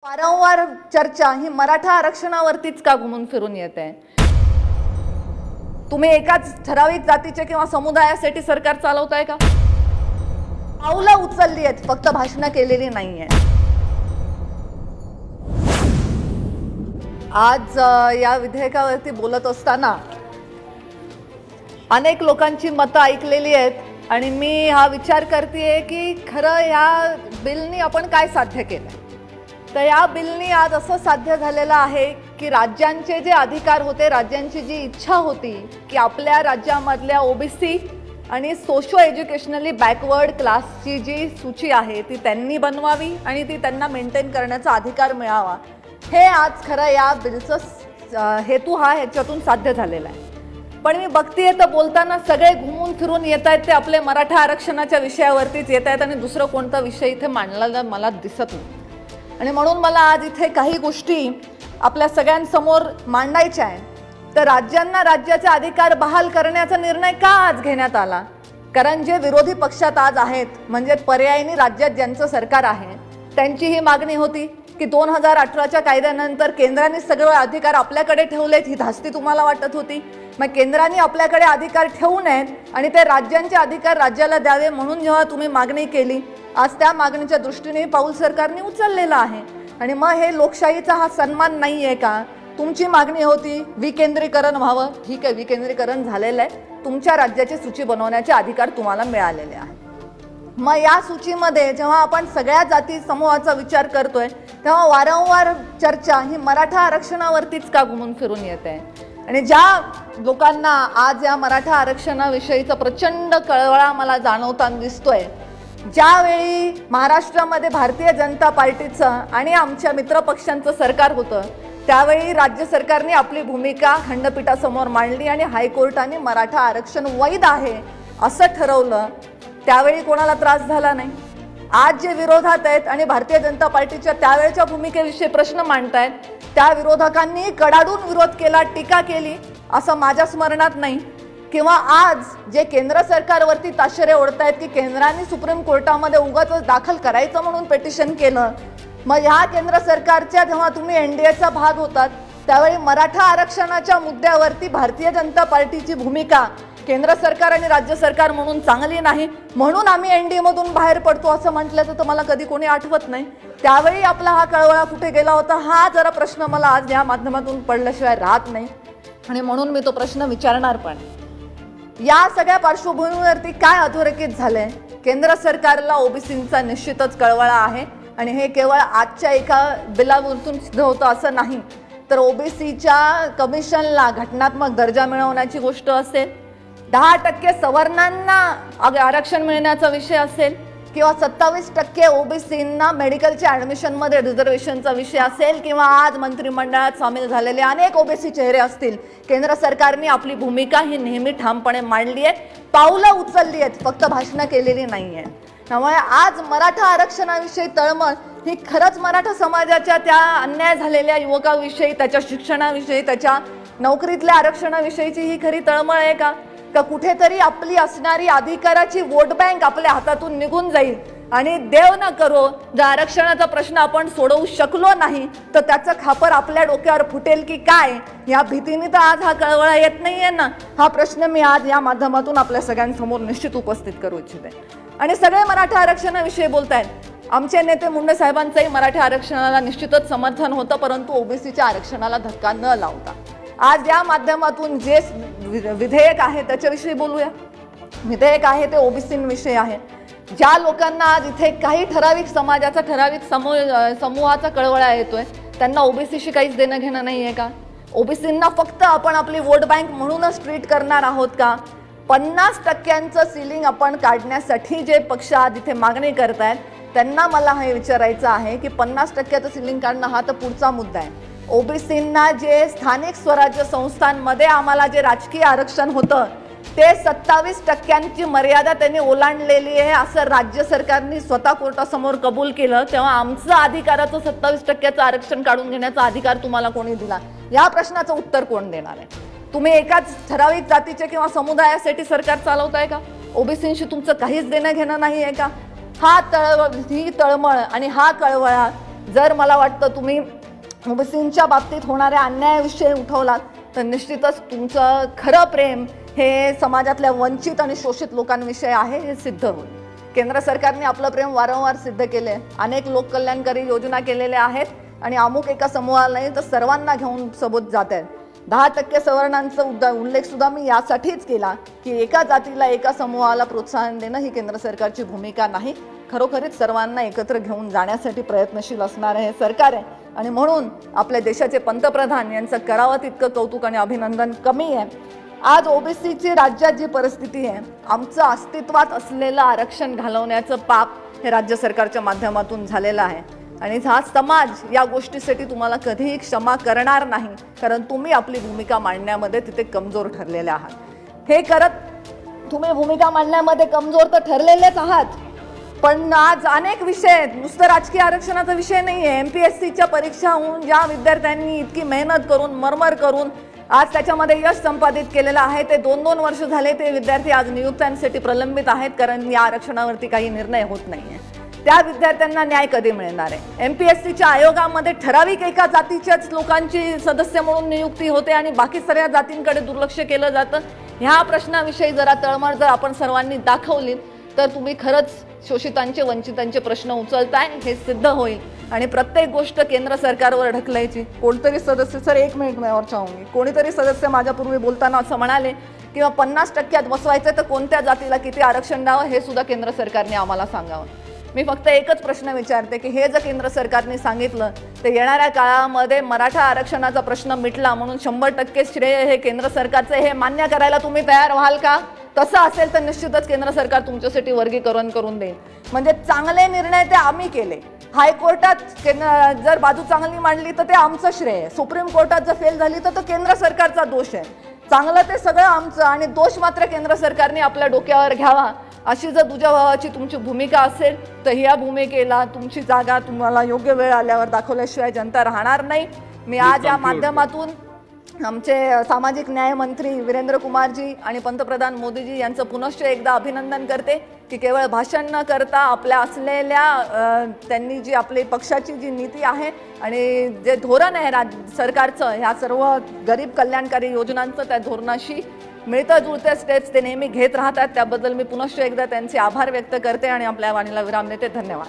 वारंवार चर्चा ही मराठा आरक्षणावरतीच का घुमून फिरून येत आहे? तुम्ही एकाच ठराविक जातीचे किंवा समुदायासाठी सरकार चालवताय का? पावलं उचलली आहेत, फक्त भाषणं केलेली नाहीये. आज या विधेयकावरती बोलत असताना अनेक लोकांची मतं ऐकलेली आहेत आणि मी हा विचार करतेय की खरं या बिलनी आपण काय साध्य केलं. तर या बिलनी आज असं साध्य झालेलं आहे की राज्यांचे जे अधिकार होते, राज्यांची जी इच्छा होती की आपल्या राज्यामधल्या ओबीसी आणि सोशो एज्युकेशनली बॅकवर्ड क्लासची जी सूची आहे ती त्यांनी बनवावी आणि ती त्यांना मेंटेन करण्याचा अधिकार मिळावा, हे आज खरं या बिलचं हेतू हा ह्याच्यातून साध्य झालेला आहे. पण मी बघतीये तर बोलताना सगळे घुमून फिरून येत आहेत ते आपले मराठा आरक्षणाच्या विषयावरतीच येत आहेत आणि दुसरं कोणता विषय इथे मांडलेला मला दिसत नाही. आणि म्हणून मला आज इथे काही गोष्टी आपल्या सगळ्यांसमोर मांडायच्या आहेत. तर राज्यांना राज्याचे अधिकार बहाल करण्याचा निर्णय का आज घेण्यात आला? कारण जे विरोधी पक्षात आज आहेत, म्हणजे पर्यायी राज्यात ज्यांचं सरकार आहे, त्यांची ही मागणी होती की 2018च्या कायद्यानंतर केंद्राने सगळे अधिकार आपल्याकडे ठेवलेत, ही धास्ती तुम्हाला वाटत होती. मग केंद्राने आपल्याकडे अधिकार ठेवू नयेत आणि ते राज्यांचे अधिकार राज्याला द्यावे म्हणून जेव्हा तुम्ही मागणी केली, आज त्या मागणीच्या दृष्टीने पाऊल सरकारने उचललेलं आहे. आणि मग हे लोकशाहीचा हा सन्मान नाही आहे का? तुमची मागणी होती विकेंद्रीकरण व्हावं, ठीक आहे, विकेंद्रीकरण झालेलं आहे, तुमच्या राज्याची सूची बनवण्याचे अधिकार तुम्हाला मिळालेले आहे. मग या सूचीमध्ये जेव्हा आपण सगळ्या जाती समूहाचा विचार करतोय तेव्हा वारंवार चर्चा ही मराठा आरक्षणावरतीच का घुमून फिरून येत आहे? आणि ज्या लोकांना आज या मराठा आरक्षणाविषयीचा प्रचंड कळवळा मला जाणवताना दिसतोय, ज्यावेळी महाराष्ट्रामध्ये भारतीय जनता पार्टीचं आणि आमच्या मित्रपक्षांचं सरकार होतं, त्यावेळी राज्य सरकारने आपली भूमिका खंडपीठासमोर मांडली आणि हायकोर्टाने मराठा आरक्षण वैध आहे असं ठरवलं. त्यावेळी कोणाला त्रास झाला नाही. आज जे विरोधात आहेत आणि भारतीय जनता पार्टीच्या त्यावेळच्या भूमिकेविषयी प्रश्न मांडतायत, त्या विरोधकांनी कडाडून विरोध केला, टीका केली असं माझ्या स्मरणात नाही. किंवा आज जे केंद्र सरकारवरती ताशेरे ओढतायत की केंद्राने सुप्रीम कोर्टामध्ये उगाच दाखल करायचं म्हणून पिटिशन केलं. मग ह्या केंद्र सरकारच्या जेव्हा तुम्ही एनडीएचा भाग होतात त्यावेळी मराठा आरक्षणाच्या मुद्द्यावरती भारतीय जनता पार्टीची भूमिका केंद्र सरकार आणि राज्य सरकार म्हणून चांगली नाही, म्हणून आम्ही एनडीए मधून बाहेर पडतो असं म्हटल्याचं तर मला कधी कोणी आठवत नाही. त्यावेळी आपला हा कळवळा कुठे गेला होता, हा जरा प्रश्न मला आज या माध्यमातून पडल्याशिवाय राहत नाही आणि म्हणून मी तो प्रश्न विचारणार. पण या सगळ्या पार्श्वभूमीवरती काय अधोरेखित झालंय? केंद्र सरकारला ओबीसींचा निश्चितच कळवळा आहे आणि हे केवळ आजच्या एका बिलावरून सिद्ध होतं असं नाही, तर ओबीसीच्या कमिशनला घटनात्मक दर्जा मिळवण्याची गोष्ट असेल, 10% सवर्णांना आरक्षण मिळण्याचा विषय असेल किंवा 27% ओबीसींना मेडिकलच्या ॲडमिशनमध्ये रिझर्वेशनचा विषय असेल किंवा आज मंत्रिमंडळात सामील झालेले अनेक ओबीसी चेहरे असतील, केंद्र सरकारने आपली भूमिका ही नेहमी ठामपणे मांडली आहे, पावलं उचलली आहेत, फक्त भाषणं केलेली नाही आहे. त्यामुळे आज मराठा आरक्षणाविषयी तळमळ ही खरंच मराठा समाजाच्या त्या अन्याय झालेल्या युवकाविषयी, त्याच्या शिक्षणाविषयी, त्याच्या नोकरीतल्या आरक्षणाविषयीची ही खरी तळमळ आहे का? का कुठेतरी आपली असणारी अधिकाराची वोट बँक आपल्या हातातून निघून जाईल आणि देव न करो जर आरक्षणाचा प्रश्न आपण सोडवू शकलो नाही तर त्याचं खापर आपल्या डोक्यावर फुटेल की काय, या भीतीने तर आज हा कळवळा येत नाहीये ना. हा प्रश्न मी आज या माध्यमातून आपल्या सगळ्यांसमोर निश्चित उपस्थित करू इच्छिते. आणि सगळे मराठा आरक्षणाविषयी बोलतायत. आमचे नेते मुंडे साहेबांचंही मराठा आरक्षणाला निश्चितच समर्थन होतं, परंतु ओबीसीच्या आरक्षणाला धक्का न लावता आज या माध्यमातून जे विधेयक आहे त्याच्याविषयी बोलूया. विधेयक आहे ते ओबीसींविषयी आहे. ज्या लोकांना आज इथे काही ठराविक समाजाचा, ठराविक समूहाचा कळवळा येतोय, त्यांना ओबीसीशी काहीच देणं घेणं नाही आहे का? ओबीसींना फक्त आपण आपली वोट बँक म्हणूनच ट्रीट करणार आहोत का? 50% सिलिंग आपण काढण्यासाठी जे पक्ष आज इथे मागणी करतायत त्यांना मला हे विचारायचं आहे की 50% सिलिंग काढणं हा तर पुढचा मुद्दा आहे. ओबीसींना जे स्थानिक स्वराज्य संस्थांमध्ये आम्हाला जे राजकीय आरक्षण होतं ते 27% मर्यादा त्यांनी ओलांडलेली आहे असं राज्य सरकारने स्वतः कोर्टासमोर कबूल केलं. तेव्हा आमचं अधिकाराचं 27% आरक्षण काढून घेण्याचा अधिकार तुम्हाला कोणी दिला? या प्रश्नाचं उत्तर कोण देणार आहे? तुम्ही एकाच ठराविक जातीचे किंवा समुदायासाठी सरकार चालवताय का? ओबीसींशी तुमचं काहीच देणं घेणं नाही आहे का? ही तळमळ आणि हा कळवळा जर मला वाटतं तुम्ही ओबीसींच्या बाबतीत होणाऱ्या अन्यायाविषयी उठवलात तर निश्चितच तुमचं खरं प्रेम हे समाजातल्या वंचित आणि शोषित लोकांविषयी आहे हे सिद्ध होईल. केंद्र सरकारने आपलं प्रेम वारंवार सिद्ध केले, अनेक लोककल्याणकारी योजना केलेल्या आहेत आणि अमुक एका समूहाला नाही तर सर्वांना घेऊन सोबत जात आहेत. 10% सवर्णांचा उल्लेख सुद्धा मी यासाठीच केला की एका जातीला एका समूहाला प्रोत्साहन देणं ही केंद्र सरकारची भूमिका नाही. खरोखरीच सर्वांना एकत्र घेऊन जाण्यासाठी प्रयत्नशील असणारं हे सरकार आहे आणि म्हणून आपल्या देशाचे पंतप्रधान यांचं करावं तितकं कौतुक आणि अभिनंदन कमी आहे. आज ओबीसीची राज्यात जी परिस्थिती आहे, आमचं अस्तित्वात असलेलं आरक्षण घालवण्याचं पाप हे राज्य सरकारच्या माध्यमातून झालेलं आहे आणि हा समाज या गोष्टीसाठी तुम्हाला कधीही क्षमा करणार नाही, कारण तुम्ही आपली भूमिका मांडण्यामध्ये तिथे कमजोर ठरलेले आहात. हे करत तुम्ही भूमिका मांडण्यामध्ये कमजोर तर ठरलेलेच आहात, पण आज अनेक विषय आहेत. नुसतं राजकीय आरक्षणाचा विषय नाही आहे. MPSCच्या परीक्षा होऊन ज्या विद्यार्थ्यांनी इतकी मेहनत करून मरमर करून आज त्याच्यामध्ये यश संपादित केलेलं आहे, ते 2-2 वर्ष झाले ते विद्यार्थी आज नियुक्त्यांसाठी प्रलंबित आहेत, कारण या आरक्षणावरती काही निर्णय होत नाहीये. त्या विद्यार्थ्यांना न्याय कधी मिळणार आहे? MPSCच्या आयोगामध्ये ठराविक एका जातीच्याच लोकांची सदस्य म्हणून नियुक्ती होते आणि बाकी सगळ्या जातींकडे दुर्लक्ष केलं जातं. ह्या प्रश्नाविषयी जरा तळमळ जर आपण सर्वांनी दाखवली तर तुम्ही खरंच शोषितांचे वंचितांचे प्रश्न उचलताय हे सिद्ध होईल आणि प्रत्येक गोष्ट केंद्र सरकारवर ढकलायची. कोणतरी सदस्य, सर 1 मिनिट मैं और चाहूंगी, कोणीतरी सदस्य माझ्यापूर्वी बोलताना असं म्हणाले किंवा 50% बसवायचं तर कोणत्या जातीला किती आरक्षण द्यावं हे सुद्धा केंद्र सरकारने आम्हाला सांगावं. मी फक्त एकच प्रश्न विचारते की हे जर केंद्र सरकारने सांगितलं तर येणाऱ्या काळामध्ये मराठा आरक्षणाचा प्रश्न मिटला म्हणून 100% श्रेय हे केंद्र सरकारचं, हे मान्य करायला तुम्ही तयार व्हाल का? तसं असेल तर निश्चितच केंद्र सरकार तुमच्यासाठी वर्गीकरण करून देईल. म्हणजे चांगले निर्णय ते आम्ही केले, हायकोर्टात जर बाजू चांगली मांडली तर ते आमचं श्रेय आहे, सुप्रीम कोर्टात जर फेल झाली तर तो केंद्र सरकारचा दोष आहे. चांगलं ते सगळं आमचं आणि दोष मात्र केंद्र सरकारने आपल्या डोक्यावर घ्यावा. अशी जर तुझ्या भावाची तुमची भूमिका असेल तर ह्या भूमिकेला तुमची जागा तुम्हाला योग्य वेळ आल्यावर दाखवल्याशिवाय जनता राहणार नाही. मी आज या माध्यमातून आमचे सामाजिक न्याय मंत्री वीरेंद्र कुमारजी आणि पंतप्रधान मोदीजी यांचं पुनश्च एकदा अभिनंदन करते की केवळ भाषण न करता आपल्या असलेल्या त्यांनी जी आपली पक्षाची जी नीती आहे आणि जे धोरण आहे सरकारचं ह्या सर्व गरीब कल्याणकारी योजनांचं, त्या धोरणाशी मिळतं जुळत्या स्टेप्स ते नेहमी घेत राहतात. त्याबद्दल मी पुनश्च एकदा त्यांचे आभार व्यक्त करते आणि आपल्या वाणीला विराम देते. धन्यवाद.